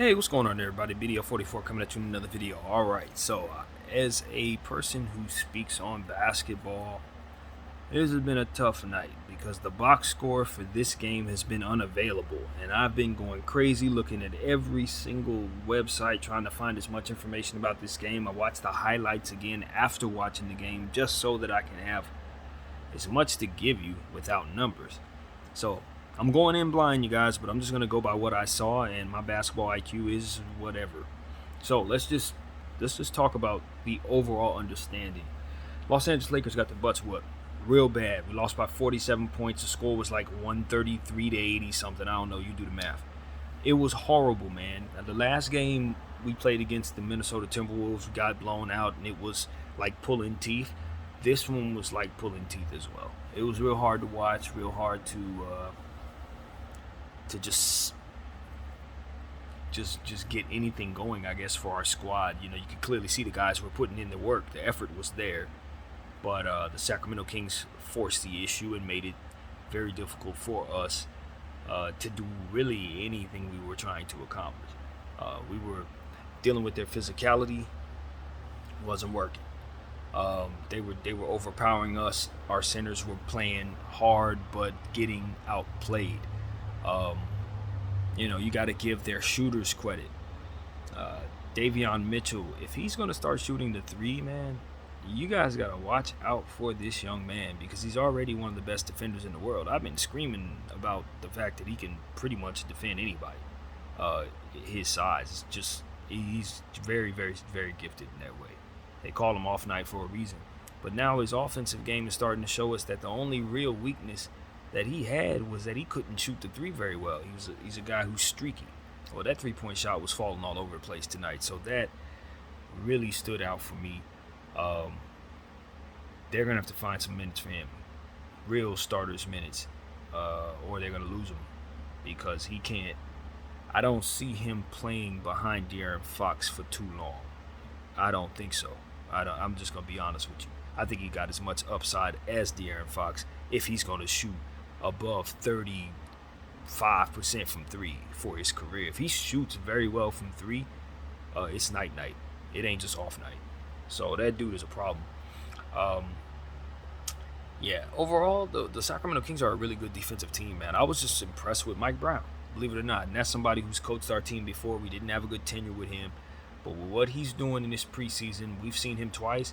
Hey, what's going on everybody? BDO 44 coming at you in another video. Alright, so as a person who speaks on basketball, this has been a tough night because the box score for this game has been unavailable, and I've been going crazy looking at every single website trying to find as much information about this game. I watched the highlights again after watching the game just so that I can have as much to give you without numbers. So I'm going in blind, you guys, but I'm just gonna go by what I saw, and my basketball IQ is whatever. So let's just talk about the overall understanding. Los Angeles Lakers got their butts whooped real bad. We lost by 47 points. The score was like 133 to 80 something. I don't know. You do the math. It was horrible, man. The last game we played against the Minnesota Timberwolves, we got blown out, and it was like pulling teeth. This one was like pulling teeth as well. It was real hard to watch, real hard to just get anything going, I guess, for our squad. You know, you could clearly see the guys were putting in the work. The effort was there. But the Sacramento Kings forced the issue and made it very difficult for us to do really anything we were trying to accomplish. We were dealing with their physicality. It wasn't working. They were overpowering us. Our centers were playing hard but getting outplayed. You got to give their shooters credit. Davion Mitchell, if he's going to start shooting the three, man, you guys got to watch out for this young man because he's already one of the best defenders in the world. I've been screaming about the fact that he can pretty much defend anybody. His size is just, he's very, very, very gifted in that way. They call him off night for a reason. But now his offensive game is starting to show us that the only real weakness that he had was that he couldn't shoot the three very well. He's a guy who's streaky. Well, that three-point shot was falling all over the place tonight, so that really stood out for me. They're going to have to find some minutes for him, real starters minutes, or they're going to lose him because he can't. I don't see him playing behind De'Aaron Fox for too long. I don't think so. I'm just going to be honest with you. I think he got as much upside as De'Aaron Fox if he's going to shoot above 35% from three for his career. If he shoots very well from three, it's night-night. It ain't just off-night. So that dude is a problem. Overall, the Sacramento Kings are a really good defensive team, man. I was just impressed with Mike Brown, believe it or not. And that's somebody who's coached our team before. We didn't have a good tenure with him. But with what he's doing in this preseason, we've seen him twice.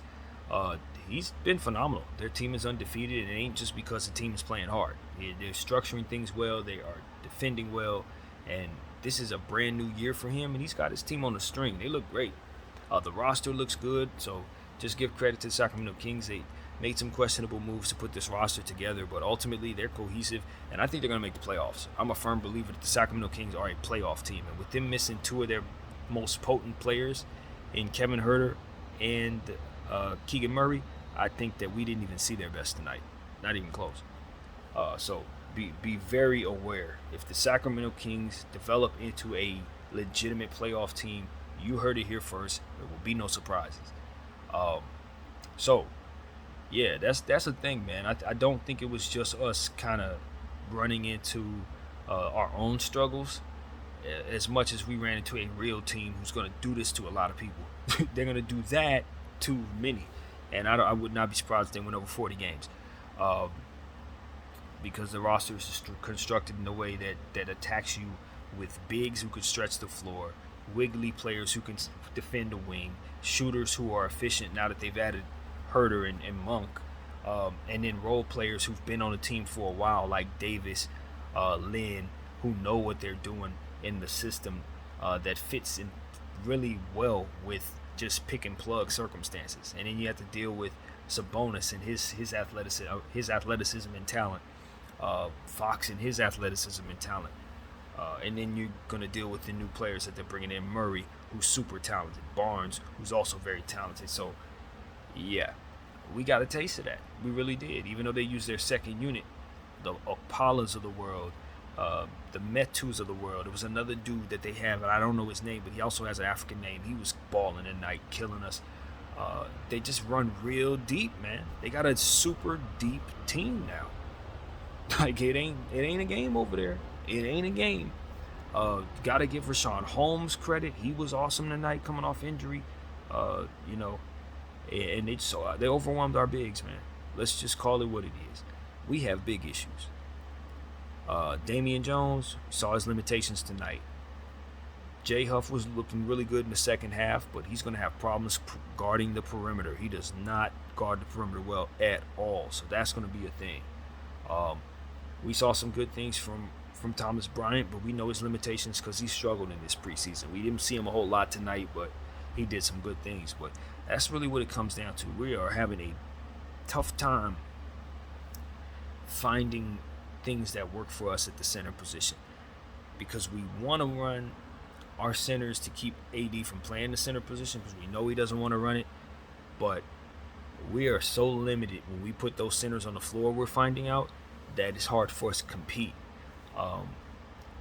He's been phenomenal. Their team is undefeated, and it ain't just because the team is playing hard. They're structuring things well. They are defending well. And this is a brand new year for him, and he's got his team on the string. They look great. The roster looks good, so just give credit to the Sacramento Kings. They made some questionable moves to put this roster together, but ultimately they're cohesive, and I think they're going to make the playoffs. I'm a firm believer that the Sacramento Kings are a playoff team, and with them missing two of their most potent players in Kevin Huerter and Keegan Murray, I think that we didn't even see their best tonight. Not even close. So be very aware. If the Sacramento Kings develop into a legitimate playoff team, you heard it here first. There will be no surprises. That's the thing, man. I don't think it was just us kind of running into our own struggles as much as we ran into a real team who's going to do this to a lot of people. They're going to do that to many. And I would not be surprised if they went over 40 games. Because the roster is constructed in a way that attacks you with bigs who could stretch the floor, wiggly players who can defend a wing, shooters who are efficient now that they've added Herter and Monk, and then role players who've been on the team for a while like Davis, Lynn, who know what they're doing in the system that fits in really well with just pick and plug circumstances. And then you have to deal with Sabonis and his athleticism and talent, Fox and his athleticism and talent. And then you're going to deal with the new players that they're bringing in. Murray, who's super talented. Barnes, who's also very talented. So, yeah, we got a taste of that. We really did. Even though they used their second unit, the Opalas of the world, the Metus of the world. It was another dude that they have, and I don't know his name, but he also has an African name. He was balling tonight, killing us. They just run real deep, man. They got a super deep team now. Like, it ain't a game over there. It ain't a game. Got to give Rashawn Holmes credit. He was awesome tonight, coming off injury. You know, and they overwhelmed our bigs, man. Let's just call it what it is. We have big issues. Damian Jones saw his limitations tonight. Jay Huff was looking really good in the second half, but he's going to have problems guarding the perimeter. He does not guard the perimeter well at all, so that's going to be a thing. We saw some good things from Thomas Bryant, but we know his limitations because he struggled in this preseason. We didn't see him a whole lot tonight, but he did some good things. But that's really what it comes down to. We are having a tough time finding things that work for us at the center position because we want to run our centers to keep AD from playing the center position because we know he doesn't want to run it, but we are so limited when we put those centers on the floor, we're finding out that it's hard for us to compete.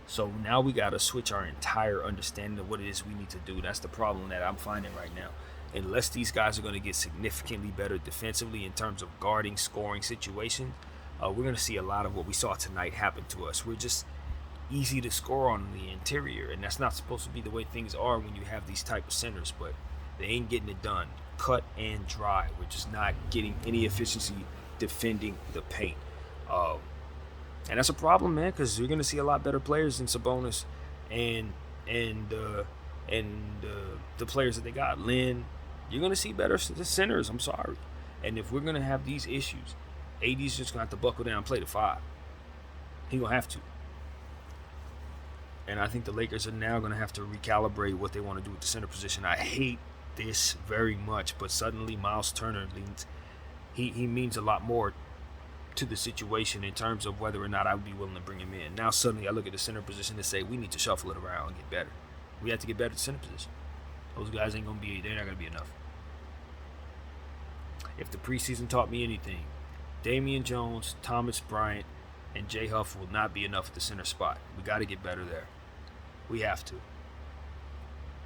So now we got to switch our entire understanding of what it is we need to do. That's the problem that I'm finding right now. Unless these guys are going to get significantly better defensively in terms of guarding, scoring situations, we're going to see a lot of what we saw tonight happen to us. We're just easy to score on the interior, and that's not supposed to be the way things are when you have these type of centers, but they ain't getting it done. Cut and dry. We're just not getting any efficiency defending the paint. And that's a problem, man, because you're going to see a lot better players than Sabonis and the players that they got. Lynn, you're going to see better centers. I'm sorry. And if we're going to have these issues, AD's just going to have to buckle down and play the 5. He going to have to. And I think the Lakers are now going to have to recalibrate what they want to do with the center position. I hate this very much, but suddenly Miles Turner he means a lot more to the situation in terms of whether or not I would be willing to bring him in. Now suddenly I look at the center position and say we need to shuffle it around and get better. We have to get better at the center position. Those guys they're not going to be enough. If the preseason taught me anything, Damian Jones, Thomas Bryant, and Jay Huff will not be enough at the center spot. We got to get better there. We have to.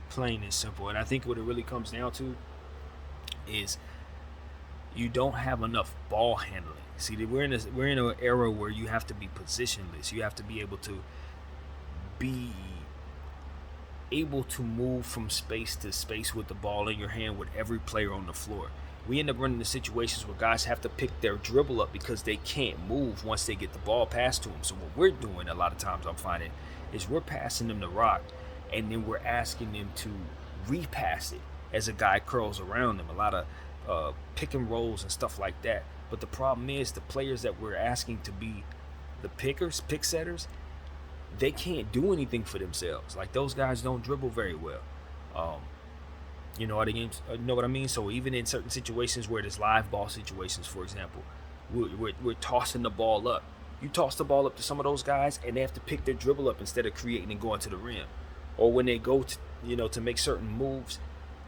Plain and simple. And I think what it really comes down to is you don't have enough ball handling. See, we're in an era where you have to be positionless. You have to be able to move from space to space with the ball in your hand with every player on the floor. We end up running into situations where guys have to pick their dribble up because they can't move once they get the ball passed to them. So what we're doing a lot of times, I'm finding, is we're passing them the rock, and then we're asking them to repass it as a guy curls around them. A lot of pick and rolls and stuff like that. But the problem is the players that we're asking to be the pick setters, they can't do anything for themselves. Like those guys don't dribble very well. You know what I mean? So even in certain situations where there's live ball situations, for example, we're tossing the ball up. You toss the ball up to some of those guys, and they have to pick their dribble up instead of creating and going to the rim. Or when they go to make certain moves,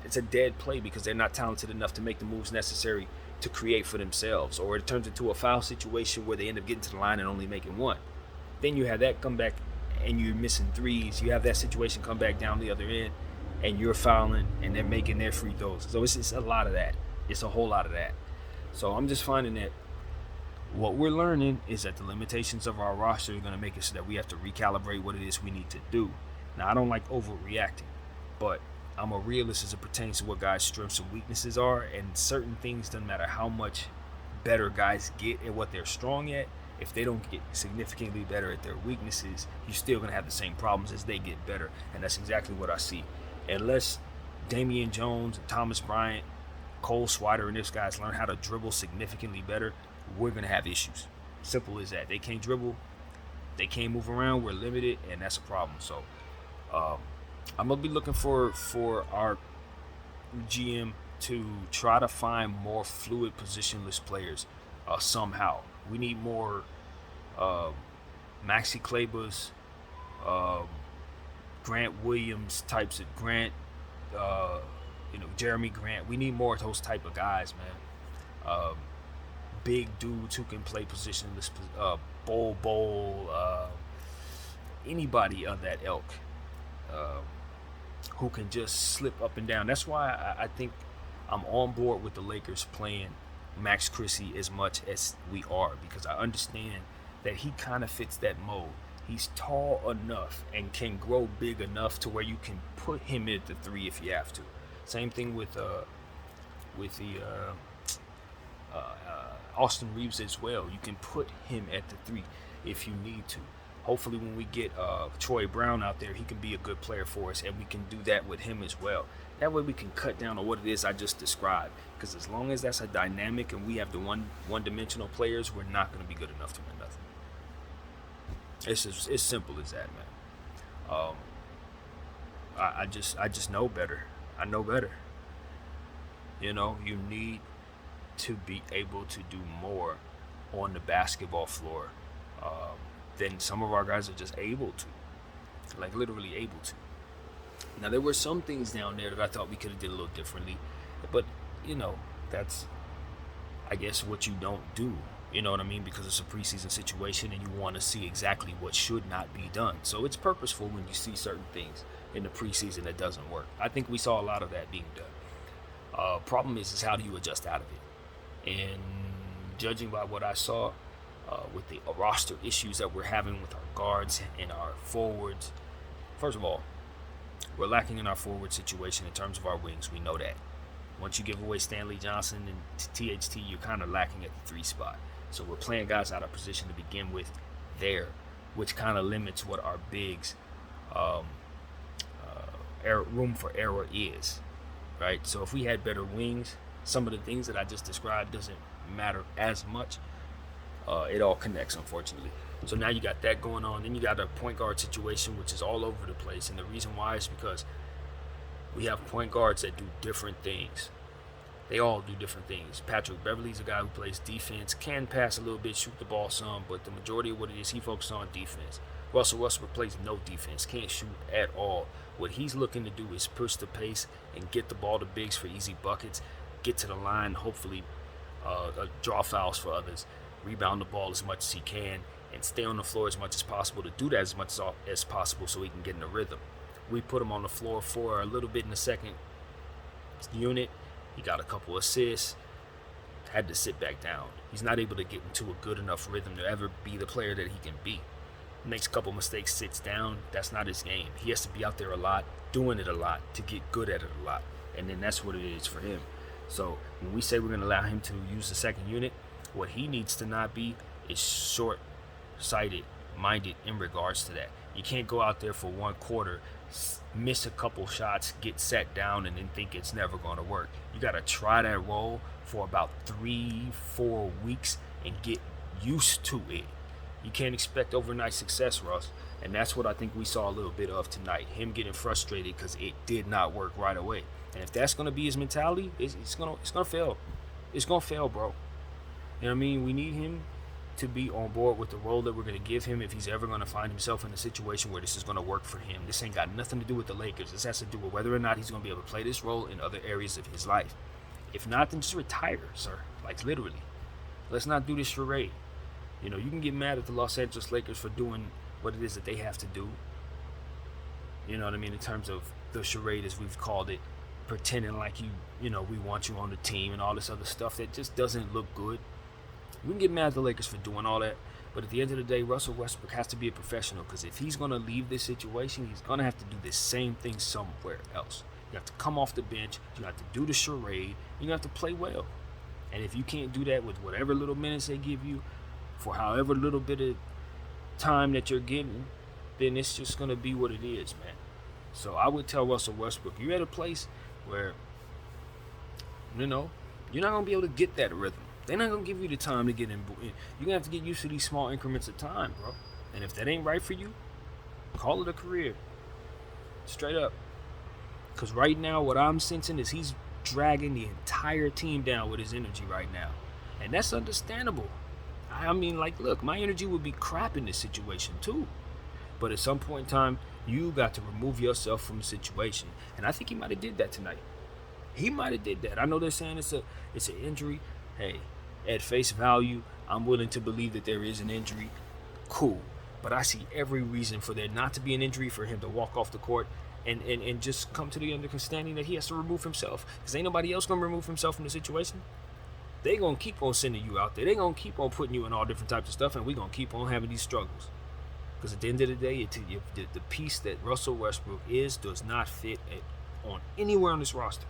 it's a dead play because they're not talented enough to make the moves necessary to create for themselves. Or it turns into a foul situation where they end up getting to the line and only making one. Then you have that come back and you're missing threes. You have that situation come back down the other end and you're fouling and they're making their free throws. So it's a lot of that. It's a whole lot of that. So I'm just finding that what we're learning is that the limitations of our roster are going to make it so that we have to recalibrate what it is we need to do. Now, I don't like overreacting, but I'm a realist as it pertains to what guys' strengths and weaknesses are, and certain things, doesn't matter how much better guys get at what they're strong at, if they don't get significantly better at their weaknesses, you're still going to have the same problems as they get better, and that's exactly what I see. Unless Damian Jones, Thomas Bryant, Cole Swider, and these guys learn how to dribble significantly better, we're going to have issues. Simple as that. They can't dribble, they can't move around, we're limited, and that's a problem. So I'm going to be looking for our GM to try to find more fluid positionless players somehow. We need more Maxi Klebers, Grant Williams types of Jeremy Grant. We need more of those type of guys, man. Big dudes who can play positionless, anybody of that ilk who can just slip up and down. That's why I think I'm on board with the Lakers playing Max Christie as much as we are, because I understand that he kind of fits that mold. He's tall enough and can grow big enough to where you can put him at the 3 if you have to. Same thing with the Austin Reeves as well. You can put him at the 3 if you need to. Hopefully when we get Troy Brown out there, he can be a good player for us, and we can do that with him as well. That way we can cut down on what it is I just described. Because as long as that's a dynamic and we have the one-dimensional players, we're not going to be good enough to win nothing. It's simple as that, man. I just know better. I know better. You know, you need to be able to do more on the basketball floor than some of our guys are just able to, like literally able to. Now there were some things down there that I thought we could have did a little differently, but you know, that's I guess what you don't do. You know what I mean? Because it's a preseason situation and you want to see exactly what should not be done. So it's purposeful when you see certain things in the preseason that doesn't work. I think we saw a lot of that being done. Problem is how do you adjust out of it? And judging by what I saw with the roster issues that we're having with our guards and our forwards, first of all, we're lacking in our forward situation in terms of our wings. We know that. Once you give away Stanley Johnson and THT, you're kind of lacking at the 3 spot. So we're playing guys out of position to begin with there, which kind of limits what our bigs room for error is, right? So if we had better wings, some of the things that I just described doesn't matter as much. It all connects, unfortunately. So now you got that going on. Then you got a point guard situation, which is all over the place. And the reason why is because we have point guards that do different things. They all do different things. Patrick Beverley's a guy who plays defense, can pass a little bit, shoot the ball some, but the majority of what it is, he focuses on defense. Russell Westbrook plays no defense, can't shoot at all. What he's looking to do is push the pace and get the ball to bigs for easy buckets, get to the line, hopefully draw fouls for others, rebound the ball as much as he can, and stay on the floor as much as possible to do that as much as possible so he can get in the rhythm. We put him on the floor for a little bit in the second unit. He got a couple assists, had to sit back down. He's not able to get into a good enough rhythm to ever be the player that he can be. Makes a couple mistakes, sits down. That's not his game. He has to be out there a lot, doing it a lot to get good at it a lot. And then that's what it is for him. So when we say we're going to allow him to use the second unit, what he needs to not be is short-sighted, minded in regards to that. You can't go out there for one quarter, miss a couple shots, get sat down, and then think it's never going to work. You got to try that role for about 3-4 weeks and get used to it. You can't expect overnight success, Russ. And that's what I think we saw a little bit of tonight. Him getting frustrated because it did not work right away. And if that's going to be his mentality, it's going to fail. It's going to fail, bro. You know what I mean? We need him to be on board with the role that we're going to give him if he's ever going to find himself in a situation where this is going to work for him. This ain't got nothing to do with the Lakers. This has to do with whether or not he's going to be able to play this role in other areas of his life. If not, then just retire, sir. Like, literally. Let's not do this charade. You know, you can get mad at the Los Angeles Lakers for doing what it is that they have to do. You know what I mean? In terms of the charade, as we've called it, pretending like we want you on the team and all this other stuff that just doesn't look good. We can get mad at the Lakers for doing all that, but at the end of the day, Russell Westbrook has to be a professional, because if he's going to leave this situation, he's going to have to do the same thing somewhere else. You have to come off the bench, you have to do the charade, you have to play well. And if you can't do that with whatever little minutes they give you, for however little bit of time that you're getting, then it's just going to be what it is, man. So I would tell Russell Westbrook, you're at a place where, you're not going to be able to get that rhythm. They're not going to give you the time to get in. You're going to have to get used to these small increments of time, bro. And if that ain't right for you, call it a career. Straight up. Because right now, what I'm sensing is he's dragging the entire team down with his energy right now. And that's understandable. I mean, like, look, my energy would be crap in this situation too. But at some point in time, you got to remove yourself from the situation. And I think he might have did that tonight. He might have did that. I know they're saying it's an injury. Hey, at face value, I'm willing to believe that there is an injury. Cool. But I see every reason for there not to be an injury, for him to walk off the court and just come to the understanding that he has to remove himself. Because ain't nobody else going to remove himself from the situation. They going to keep on sending you out there. They going to keep on putting you in all different types of stuff, and we going to keep on having these struggles. Because at the end of the day, the piece that Russell Westbrook does not fit on anywhere on this roster.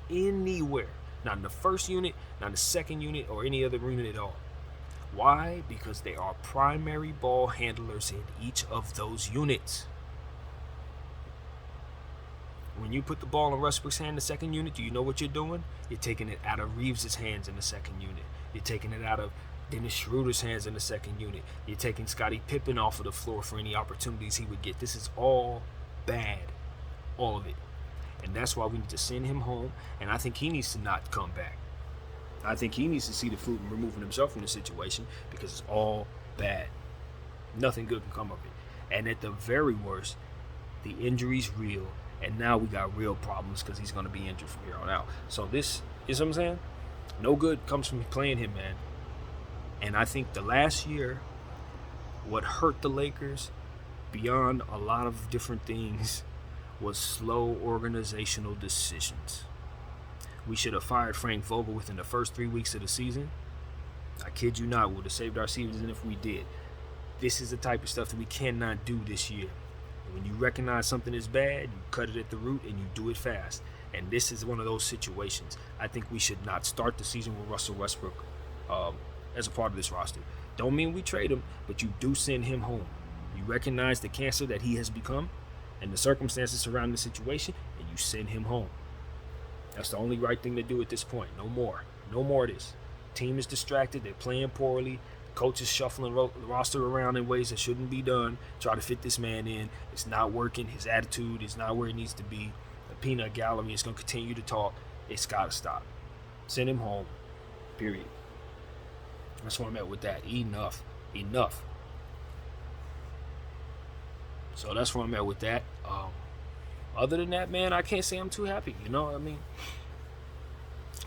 Anywhere. Not in the first unit, not in the second unit, or any other unit at all. Why? Because they are primary ball handlers in each of those units. When you put the ball in Westbrook's hand in the second unit, do you know what you're doing? You're taking it out of Reeves' hands in the second unit. You're taking it out of Dennis Schroeder's hands in the second unit. You're taking Scottie Pippen off of the floor for any opportunities he would get. This is all bad. All of it. And that's why we need to send him home. And I think he needs to not come back. I think he needs to see the fruit in removing himself from the situation, because it's all bad. Nothing good can come of it. And at the very worst, the injury's real. And now we got real problems because he's going to be injured from here on out. So this is what I'm saying. No good comes from playing him, man. And I think the last year, what hurt the Lakers beyond a lot of different things was slow organizational decisions. We should have fired Frank Vogel within the first 3 weeks of the season. I kid you not, we would have saved our season if we did. This is the type of stuff that we cannot do this year. When you recognize something is bad, you cut it at the root and you do it fast. And this is one of those situations. I think we should not start the season with Russell Westbrook as a part of this roster. Don't mean we trade him, but you do send him home. You recognize the cancer that he has become and the circumstances surrounding the situation, and you send him home. That's the only right thing to do at this point. No more. No more of this. Team is distracted. They're playing poorly. Coach is shuffling the roster around in ways that shouldn't be done. Try to fit this man in. It's not working. His attitude is not where it needs to be. The peanut gallery is going to continue to talk. It's got to stop. Send him home. Period. That's where I'm at with that. Enough. So that's where I'm at with that. Other than that, man, I can't say I'm too happy. You know what I mean?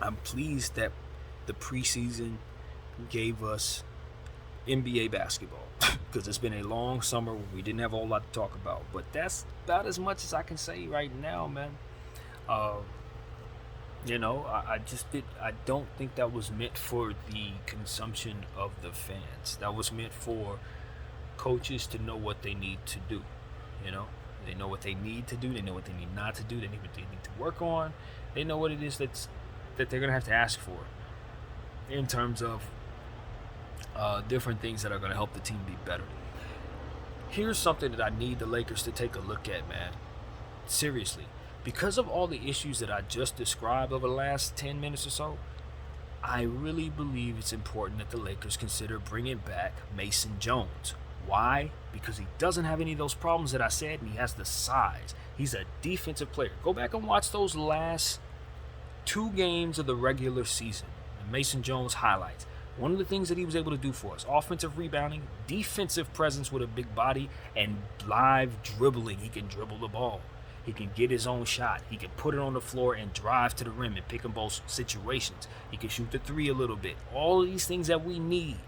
I'm pleased that the preseason gave us NBA basketball, because it's been a long summer where we didn't have a whole lot to talk about. But that's about as much as I can say right now, man. I don't think that was meant for the consumption of the fans. That was meant for coaches to know what they need to do. You know, they know what they need to do. They know what they need not to do. They know what they need to work on. They know what it is that they're gonna have to ask for in terms of different things that are going to help the team be better. Here's something that I need the Lakers to take a look at, man. Seriously. Because of all the issues that I just described over the last 10 minutes or so, I really believe it's important that the Lakers consider bringing back Mason Jones. Why? Because he doesn't have any of those problems that I said, and he has the size. He's a defensive player. Go back and watch those last 2 games of the regular season. The Mason Jones highlights. One of the things that he was able to do for us, offensive rebounding, defensive presence with a big body, and live dribbling. He can dribble the ball. He can get his own shot. He can put it on the floor and drive to the rim and pick and both situations. He can shoot the 3 a little bit. All of these things that we need.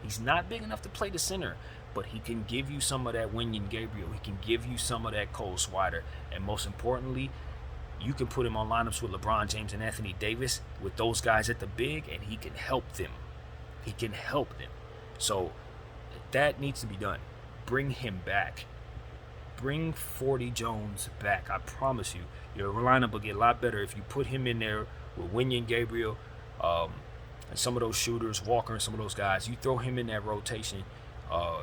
He's not big enough to play the center, but he can give you some of that Wenyen Gabriel. He can give you some of that Cole Swider. And most importantly, you can put him on lineups with LeBron James and Anthony Davis, with those guys at the big, and he can help them. He can help them. So that needs to be done. Bring him back. Bring 40 Jones back. I promise you, your lineup will get a lot better if you put him in there with Wenyen Gabriel and some of those shooters, Walker and some of those guys. You throw him in that rotation,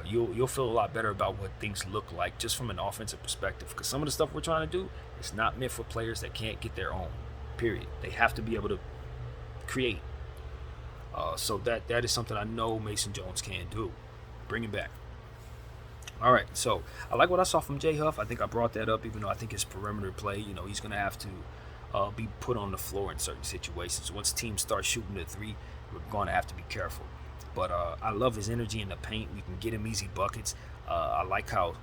you'll feel a lot better about what things look like just from an offensive perspective. Because some of the stuff we're trying to do is not meant for players that can't get their own. Period. They have to be able to create. So that is something I know Mason Jones can do. Bring him back. All right, so I like what I saw from Jay Huff. I think I brought that up, even though I think his perimeter play, he's going to have to be put on the floor in certain situations. Once teams start shooting the 3, we're going to have to be careful. But I love his energy in the paint. We can get him easy buckets. I like how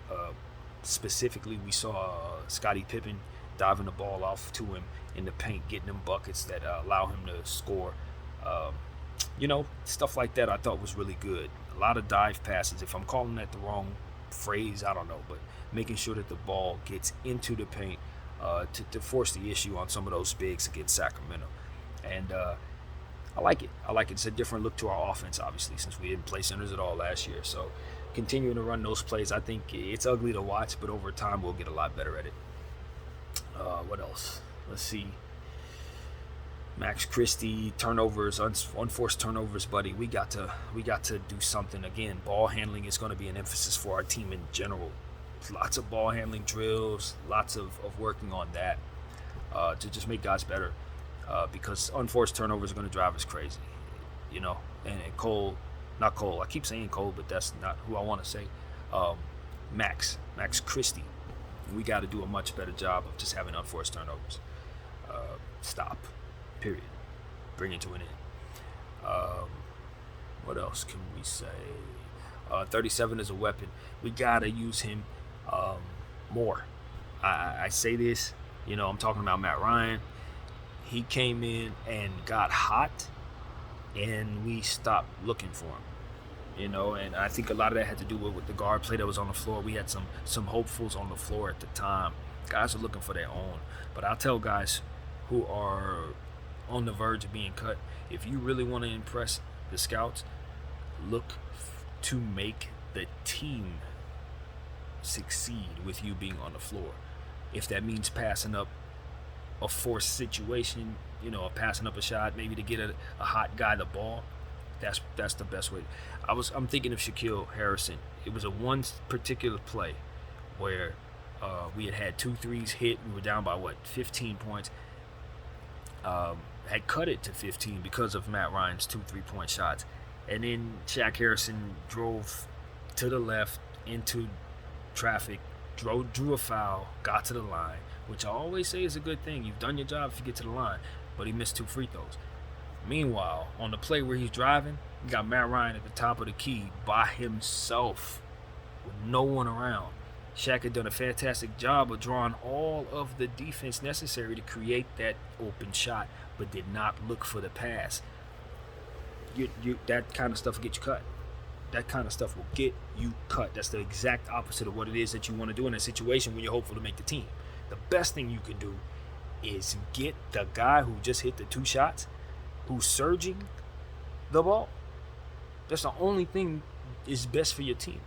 specifically we saw Scottie Pippen diving the ball off to him in the paint, getting him buckets that allow him to score. Stuff like that I thought was really good. A lot of dive passes. If I'm calling that the wrong phrase, I don't know, but making sure that the ball gets into the paint to force the issue on some of those bigs against Sacramento. And I like it. It's a different look to our offense, obviously, since we didn't play centers at all last year. So continuing to run those plays. I think it's ugly to watch, but over time we'll get a lot better at it. What else? Let's see. Max Christie, turnovers, unforced turnovers, buddy. We got to do something. Again, ball handling is going to be an emphasis for our team in general. Lots of ball handling drills, lots of working on that to just make guys better. Because unforced turnovers are going to drive us crazy, you know. And Cole, not Cole. I keep saying Cole, but that's not who I want to say. Max Christie. We got to do a much better job of just having unforced turnovers. Stop. Period. Bring it to an end. What else can we say? 37 is a weapon. We gotta use him more. I say this, you know, I'm talking about Matt Ryan. He came in and got hot, and we stopped looking for him. You know, and I think a lot of that had to do with the guard play that was on the floor. We had some hopefuls on the floor at the time. Guys are looking for their own. But I'll tell guys who are on the verge of being cut, if you really want to impress the scouts, look to make the team succeed with you being on the floor. If that means passing up a forced situation, you know, passing up a shot, maybe to get a hot guy the ball, that's the best way. I'm thinking of Shaquille Harrison. It was a one particular play where we had 2 threes hit. We were down by 15 points. Had cut it to 15 because of Matt Ryan's 2 3-point shots. And then Shaq Harrison drove to the left into traffic, drew a foul, got to the line, which I always say is a good thing. You've done your job if you get to the line, but he missed 2 free throws. Meanwhile, on the play where he's driving, you got Matt Ryan at the top of the key by himself with no one around. Shaq had done a fantastic job of drawing all of the defense necessary to create that open shot, but did not look for the pass. That kind of stuff will get you cut. That kind of stuff will get you cut. That's the exact opposite of what it is that you want to do in a situation when you're hopeful to make the team. The best thing you can do is get the guy who just hit the 2 shots, who's surging the ball. That's the only thing is best for your team.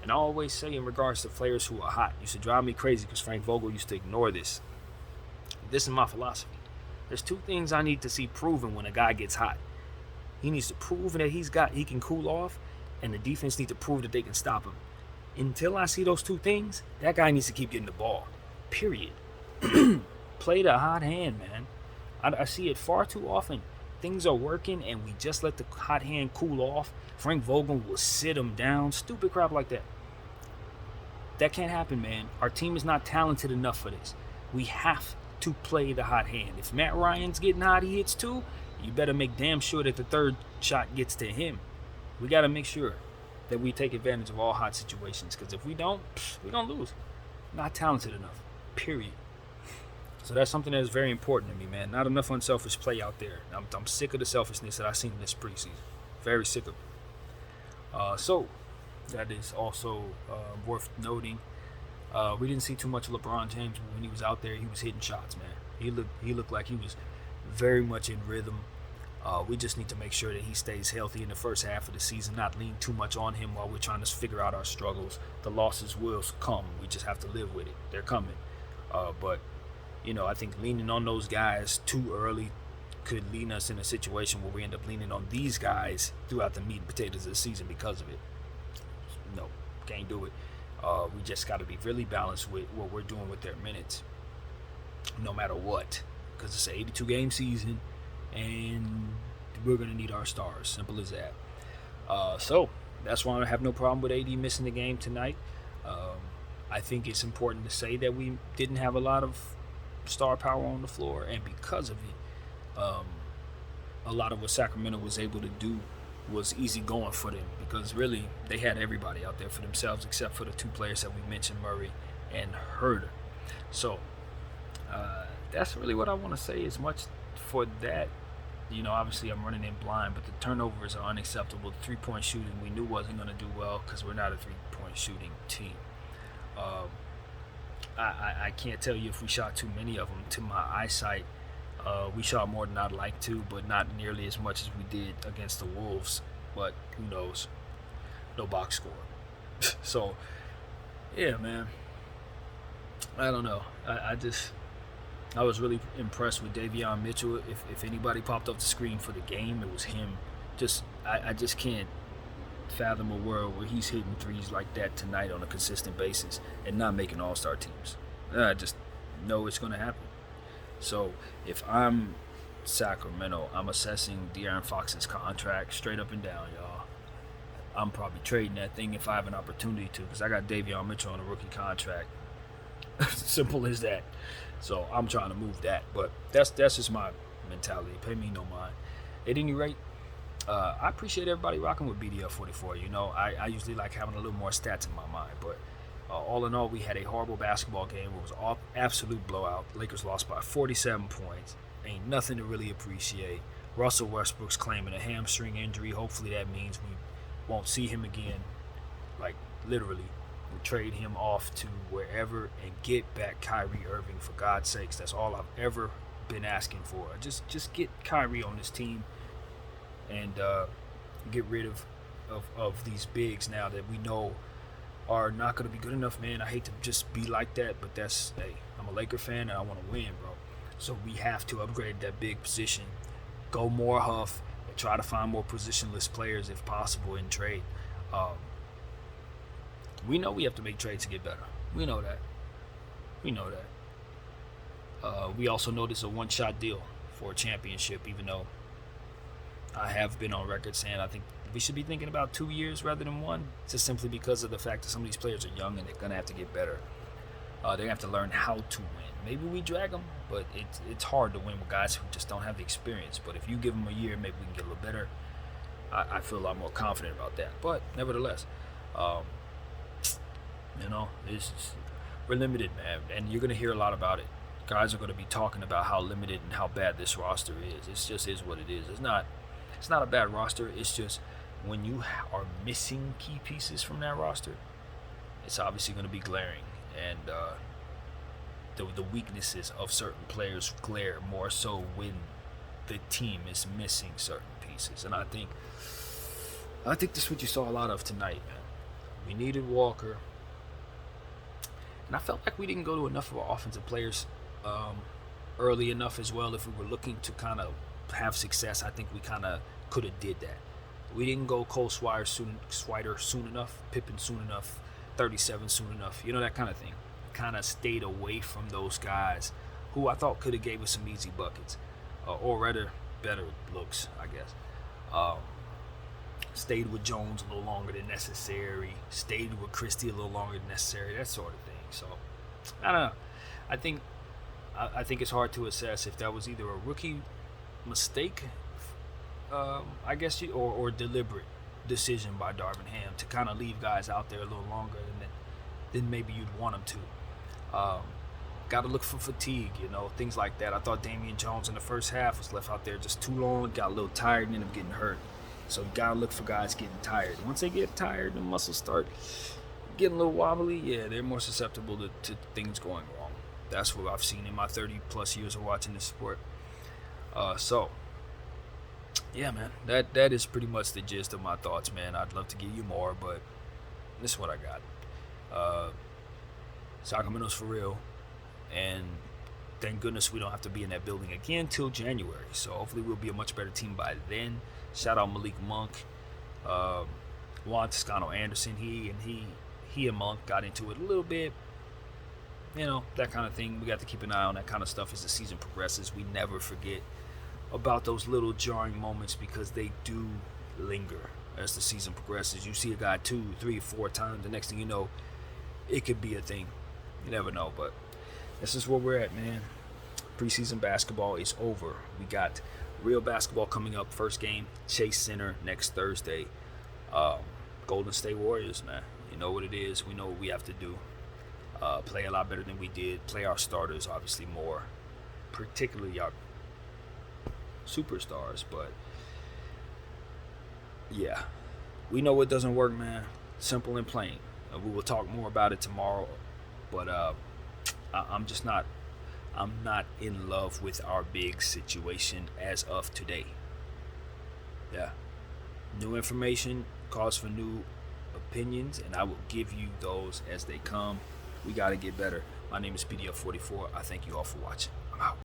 And I always say in regards to players who are hot, used to drive me crazy because Frank Vogel used to ignore this. This is my philosophy. There's 2 things I need to see proven when a guy gets hot. He needs to prove that he can cool off, and the defense needs to prove that they can stop him. Until I see those 2 things, that guy needs to keep getting the ball. Period. Play the hot hand, man. I see it far too often. Things are working, and we just let the hot hand cool off. Frank Vogel will sit him down. Stupid crap like that. That can't happen, man. Our team is not talented enough for this. We have to play the hot hand. If Matt Ryan's getting hot, he hits 2, you better make damn sure that the 3rd shot gets to him. We got to make sure that we take advantage of all hot situations, because if we don't, we're going to lose. Not talented enough. Period. So that's something that is very important to me, man. Not enough unselfish play out there. I'm sick of the selfishness that I've seen in this preseason. Very sick of it. So that is also worth noting. We didn't see too much of LeBron James when he was out there. He was hitting shots, man. He looked like he was very much in rhythm. We just need to make sure that he stays healthy in the first half of the season, not lean too much on him while we're trying to figure out our struggles. The losses will come. We just have to live with it. They're coming. But, you know, I think leaning on those guys too early could lead us in a situation where we end up leaning on these guys throughout the meat and potatoes of the season because of it. No, can't do it. We just got to be really balanced with what we're doing with their minutes, no matter what, because it's an 82-game season, and we're going to need our stars. Simple as that. So that's why I have no problem with AD missing the game tonight. I think it's important to say that we didn't have a lot of star power on the floor, and because of it, a lot of what Sacramento was able to do was easy going for them, because really they had everybody out there for themselves except for the 2 players that we mentioned, Murray and Herder. So that's really what I want to say as much for that. You know, obviously I'm running in blind, but the turnovers are unacceptable. The 3-point shooting we knew wasn't going to do well because we're not a 3-point shooting team. I can't tell you if we shot too many of them. To my eyesight, we shot more than I'd like to, but not nearly as much as we did against the Wolves. But who knows? No box score. So, yeah, man. I don't know. I was really impressed with Davion Mitchell. If anybody popped up the screen for the game, it was him. I just can't fathom a world where he's hitting threes like that tonight on a consistent basis and not making all-star teams. I just know it's going to happen. So if I'm Sacramento, I'm assessing De'Aaron Fox's contract straight up and down, y'all. I'm probably trading that thing if I have an opportunity to, because I got Davion Mitchell on a rookie contract. Simple as that. So I'm trying to move that, but that's just my mentality. Pay me no mind. At any rate, I appreciate everybody rocking with BDF 44. You know, I usually like having a little more stats in my mind, but all in all, we had a horrible basketball game. It was all absolute blowout. Lakers lost by 47 points. Ain't nothing to really appreciate. Russell Westbrook's claiming a hamstring injury. Hopefully that means we won't see him again. Like, literally. We'll trade him off to wherever and get back Kyrie Irving, for God's sakes. That's all I've ever been asking for. Just get Kyrie on this team and get rid of these bigs now that we know are not going to be good enough, man. I hate to just be like that, but hey, I'm a Laker fan and I want to win, bro. So we have to upgrade that big position, go more Huff, and try to find more positionless players if possible in trade. We know we have to make trades to get better. We know that. We also know this is a one-shot deal for a championship, even though I have been on record saying I think we should be thinking about 2 years rather than one, just simply because of the fact that some of these players are young and they're going to have to get better. They're going to have to learn how to win. Maybe we drag them, but it's hard to win with guys who just don't have the experience. But if you give them a year, maybe we can get a little better. I feel a lot more confident about that. But nevertheless, we're limited, man. And you're going to hear a lot about it. Guys are going to be talking about how limited and how bad this roster is. It just is what it is. It's not a bad roster. It's just when you are missing key pieces from that roster, it's obviously going to be glaring. And the weaknesses of certain players glare more so when the team is missing certain pieces. And I think this is what you saw a lot of tonight, man. We needed Walker. And I felt like we didn't go to enough of our offensive players early enough as well. If we were looking to kind of have success, I think we kind of could have did that. We didn't go Cole Swider soon enough, Pippen soon enough, 37 soon enough, that kind of thing. Kind of stayed away from those guys who I thought could have gave us some easy buckets, or rather better looks, I guess. Stayed with Jones a little longer than necessary, stayed with Christie a little longer than necessary, that sort of thing. So, I don't know. I think it's hard to assess if that was either a rookie mistake, I guess, or deliberate decision by Darvin Ham to kind of leave guys out there a little longer than maybe you'd want them to. Got to look for fatigue, things like that. I thought Damian Jones in the first half was left out there just too long, got a little tired, and ended up getting hurt. So you got to look for guys getting tired. Once they get tired, the muscles start getting a little wobbly. Yeah, they're more susceptible to things going wrong. That's what I've seen in my 30-plus years of watching this sport. So, yeah, man, that is pretty much the gist of my thoughts, man. I'd love to give you more, but this is what I got. Sacramento's for real, and thank goodness we don't have to be in that building again till January. So hopefully we'll be a much better team by then. Shout out Malik Monk, Juan Toscano Anderson. He and Monk got into it a little bit. That kind of thing. We got to keep an eye on that kind of stuff as the season progresses. We never forget about those little jarring moments because they do linger as the season progresses. You see a guy 2, 3, 4 times. The next thing you know, it could be a thing. You never know, but this is where we're at, man. Preseason basketball is over. We got real basketball coming up. First game, Chase Center next Thursday. Golden State Warriors, man. You know what it is. We know what we have to do. Play a lot better than we did. Play our starters, obviously, more. Particularly our superstars. But, yeah. We know what doesn't work, man. Simple and plain. We will talk more about it tomorrow. But I'm not in love with our big situation as of today. Yeah. New information calls for new opinions, and I will give you those as they come. We got to get better. My name is PDF44. I thank you all for watching.